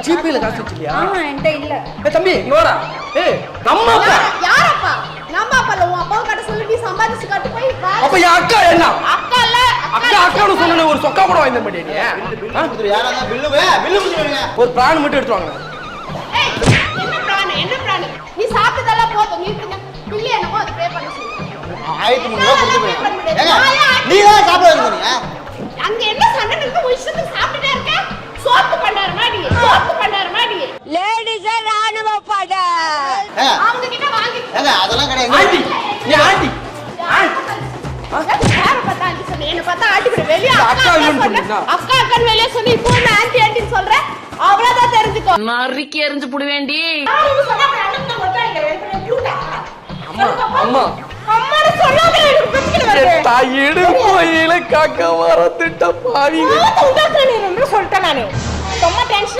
ஜிபேல காசு வச்சிருக்கியா? என்கிட்ட இல்ல. தம்பி இங்க வாடா. நம்ம அப்பா யாரப்பா? நம்ம அப்பா இல்ல, உன் அப்பாவை காட்ட சொல்லி நீ சம்பாதிச்சு காட்டு போய். அப்ப என் அக்கா என்ன? அக்கா இல்ல. அக்கான்னு சொன்ன ஒரு சொக்கா கூட வாங்கி மாட்டே நீ. யாரா பில்லு கொடுங்க. ஒரு பிரான் மட்டும் எடுத்து வாங்க. என்ன பிரான்? நீ சாப்பிட்டதெல்லாம் போதும். நீ பில்லு என்னமோ அது பே பண்ண சொல்லு. 1300 ரூபாய் கொடுத்து நீ தான் சாப்பிட வரீங்க. அங்க என்ன சண்டை இருக்கு? விஷயத்துக்கு சாப்பிட்டுட்டே இருக்க. சோப்பு பண்ணாரு மாடி. லேடிஸ் ராணுவ பட. அவங்க கிட்ட வாங்கி. அதெல்லாம் கிடையாது. ஆண்டி நீ ஆண்டி. யார பார்த்தா ஆண்டி சொன்னே? என்ன பார்த்தா ஆண்டி கூட வெளிய அக்கா இல்லன்னு சொன்னீங்க. அக்கா வெளிய சொல்லி இப்போ நான் ஆண்டி சொல்ற. அவ்வளவுதான் தெரிஞ்சுக்கோ. நறுக்கி எறிஞ்சு புடி வேண்டி. அவங்க சொன்னா அண்ணன் தான் ஒட்டாங்க. ப்ளூட்டா. அம்மா அம்மான்னு சொல்லாத எனக்கு பிரச்சனை வருது. தாயிடு கோயில காக்க வரத்திட்ட பாவி. நான் சொல்லிட்டேன் நானு. ரொம்ப டென்ஷன்